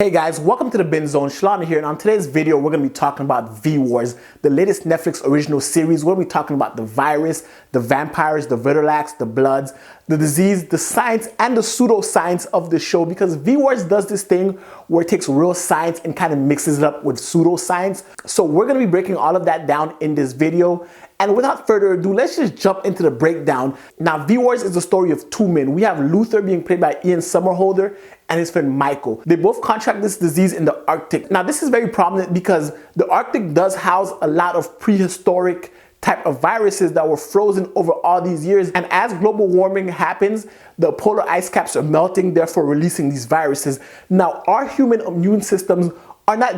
Hey guys, welcome to the Binge Zone. Shalana here, and on today's video, we're going to be talking about V-Wars, the latest Netflix original series. We're going to be talking about the virus, the vampires, the vertilax, the bloods, the disease, the science, and the pseudoscience of the show, because V-Wars does this thing where it takes real science and kind of mixes it up with pseudoscience. So we're going to be breaking all of that down in this video. And without further ado, let's just jump into the breakdown. Now, V-Wars is the story of two men. We have Luther being played by Ian Somerhalder and his friend Michael. They both contract this disease in the Arctic. Now, this is very prominent because the Arctic does house a lot of prehistoric type of viruses that were frozen over all these years. And as global warming happens, the polar ice caps are melting, therefore releasing these viruses. Now, our human immune systems are not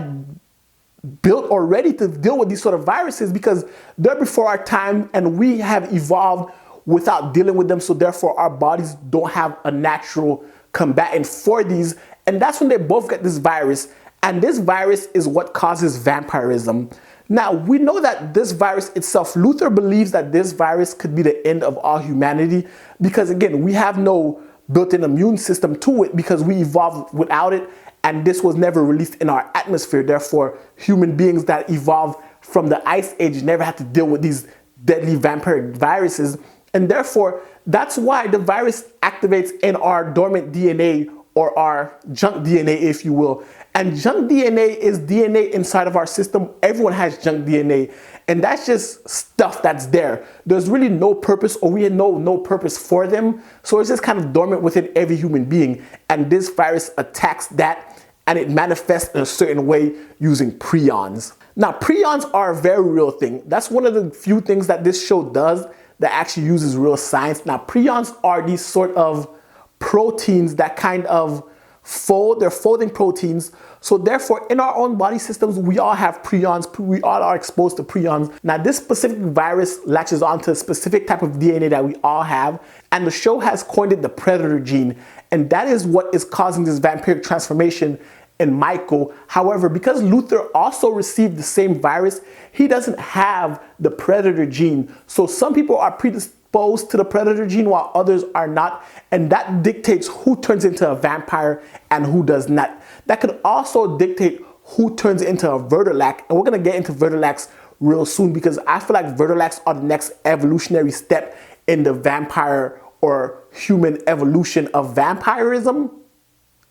built or ready to deal with these sort of viruses because they're before our time and we have evolved without dealing with them. So therefore our bodies don't have a natural combatant for these. And that's when they both get this virus. And this virus is what causes vampirism. Now, we know that this virus itself, Luther believes that this virus could be the end of all humanity because, again, we have no built-in immune system to it because we evolved without it. And this was never released in our atmosphere. Therefore, human beings that evolved from the Ice Age never had to deal with these deadly vampiric viruses. And therefore, that's why the virus activates in our dormant DNA or our junk DNA, if you will. And junk DNA is DNA inside of our system. Everyone has junk DNA. And that's just stuff that's there. There's really no purpose, or we know no purpose for them. So it's just kind of dormant within every human being. And this virus attacks that, and it manifests in a certain way using prions. Now, prions are a very real thing. That's one of the few things that this show does that actually uses real science. Now, prions are these sort of proteins that kind of fold. They're folding proteins. So therefore, in our own body systems, we all have prions. We all are exposed to prions. Now, this specific virus latches onto a specific type of DNA that we all have. And the show has coined it the predator gene. And that is what is causing this vampiric transformation in Michael. However, because Luther also received the same virus, he doesn't have the predator gene. So some people are predisposed to the predator gene while others are not. And that dictates who turns into a vampire and who does not. That could also dictate who turns into a vertilax. And we're going to get into vertilax real soon because I feel like vertilax are the next evolutionary step in the vampire or human evolution of vampirism,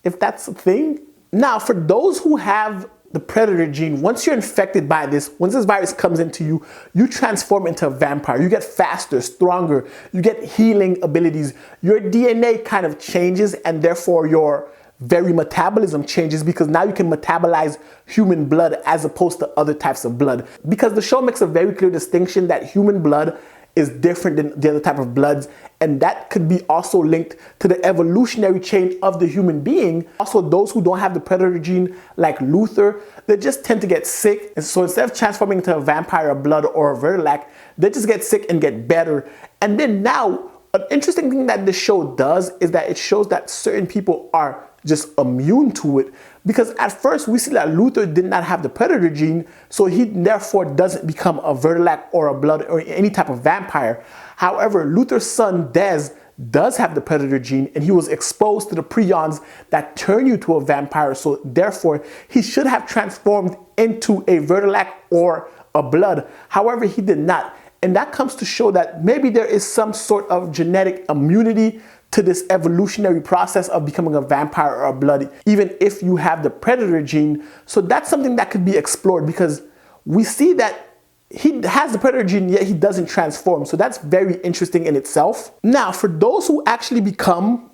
if that's a thing. Now, for those who have the predator gene, once you're infected by this, once this virus comes into you, you transform into a vampire. You get faster, stronger, you get healing abilities. Your DNA kind of changes, and therefore your very metabolism changes because now you can metabolize human blood as opposed to other types of blood. Because the show makes a very clear distinction that human blood is different than the other type of bloods, and that could be also linked to the evolutionary chain of the human being. Also, those who don't have the predator gene, like Luther, they just tend to get sick. And so instead of transforming into a vampire of blood or a vertilax, they just get sick and get better. And then now, an interesting thing that this show does is that it shows that certain people are just immune to it. Because at first we see that Luther did not have the predator gene, so he therefore doesn't become a vertilax or a blood or any type of vampire. However, Luther's son Des does have the predator gene, and he was exposed to the prions that turn you to a vampire, so therefore he should have transformed into a vertilax or a blood. However, he did not. And that comes to show that maybe there is some sort of genetic immunity to this evolutionary process of becoming a vampire or a blood, even if you have the predator gene. So that's something that could be explored because we see that he has the predator gene, yet he doesn't transform. So that's very interesting in itself. Now, for those who actually become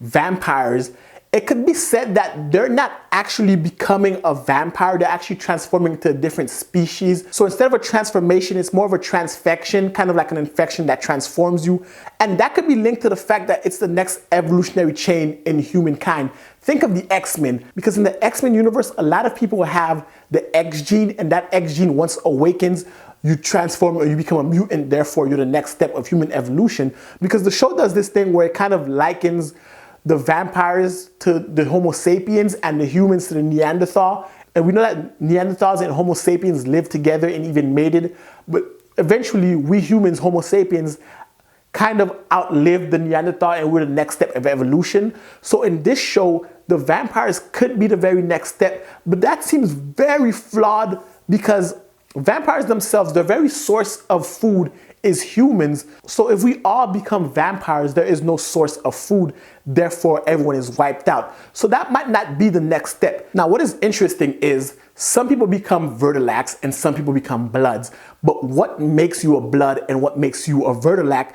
vampires, it could be said that they're not actually becoming a vampire, they're actually transforming to a different species. So instead of a transformation, it's more of a transfection, kind of like an infection that transforms you. And that could be linked to the fact that it's the next evolutionary chain in humankind. Think of the X-Men, because in the X-Men universe, a lot of people have the X gene, and that X gene, once awakens, you transform or you become a mutant, therefore you're the next step of human evolution. Because the show does this thing where it kind of likens the vampires to the Homo sapiens and the humans to the Neanderthal. And we know that Neanderthals and Homo sapiens lived together and even mated. But eventually, we humans, Homo sapiens, kind of outlived the Neanderthal and we're the next step of evolution. So in this show, the vampires could be the very next step, but that seems very flawed because vampires themselves, their very source of food is humans. So if we all become vampires, there is no source of food. Therefore, everyone is wiped out. So that might not be the next step. Now, what is interesting is some people become vertilacs and some people become bloods. But what makes you a blood and what makes you a vertilac?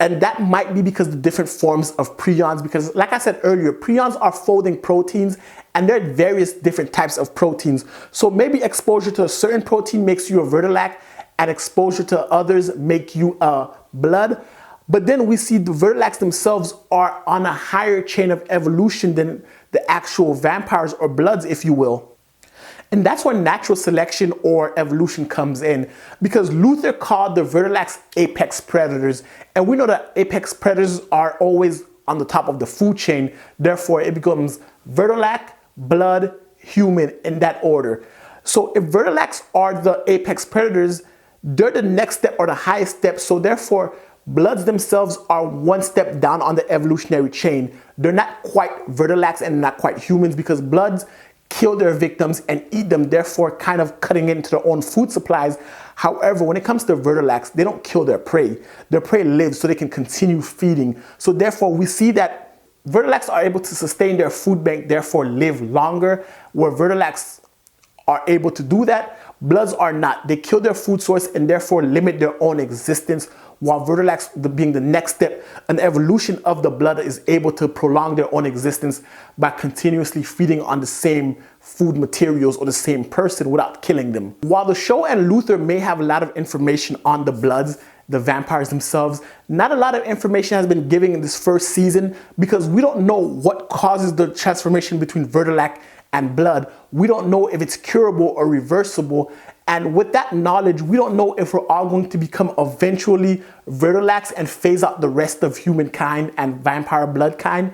And that might be because of the different forms of prions, because like I said earlier, prions are folding proteins and there are various different types of proteins. So maybe exposure to a certain protein makes you a vertilac and exposure to others make you a blood. But then we see the vertilacs themselves are on a higher chain of evolution than the actual vampires or bloods, if you will. And that's where natural selection or evolution comes in, because Luther called the vertilacs apex predators. And we know that apex predators are always on the top of the food chain. Therefore, it becomes vertilac, blood, human in that order. So if vertilacs are the apex predators, they're the next step or the highest step. So therefore, bloods themselves are one step down on the evolutionary chain. They're not quite vertilacs and not quite humans, because bloods kill their victims and eat them, therefore kind of cutting into their own food supplies. However, when it comes to vertilacs, they don't kill their prey. Their prey lives so they can continue feeding. So therefore, we see that vertilacs are able to sustain their food bank, therefore live longer, where vertilacs are able to do that. Bloods are not. They kill their food source and therefore limit their own existence, while vertilacs, being the next step, an evolution of the blood, is able to prolong their own existence by continuously feeding on the same food materials or the same person without killing them. While the show and Luther may have a lot of information on the bloods, the vampires themselves, not a lot of information has been given in this first season, because we don't know what causes the transformation between vertilac and blood. We don't know if it's curable or reversible. And with that knowledge, we don't know if we're all going to become eventually vertilacs and phase out the rest of humankind and vampire blood kind.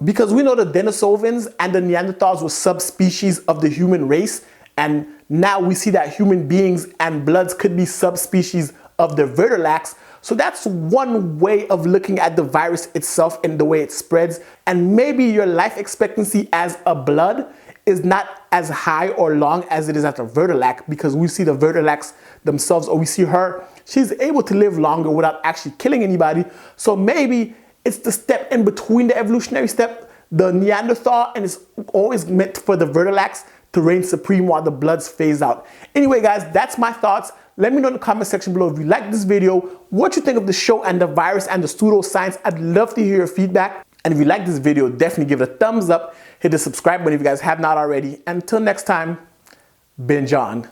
Because we know the Denisovans and the Neanderthals were subspecies of the human race. And now we see that human beings and bloods could be subspecies of the vertilacs. So that's one way of looking at the virus itself and the way it spreads. And maybe your life expectancy as a blood is not as high or long as it is as a vertilac, because we see the vertilacs themselves, or we see her, she's able to live longer without actually killing anybody. So maybe it's the step in between the evolutionary step, the Neanderthal, and it's always meant for the vertilacs to reign supreme while the bloods phase out. Anyway, guys, that's my thoughts. Let me know in the comment section below if you like this video, what you think of the show and the virus and the pseudoscience. I'd love to hear your feedback. And if you like this video, definitely give it a thumbs up. Hit the subscribe button if you guys have not already. Until next time, binge on.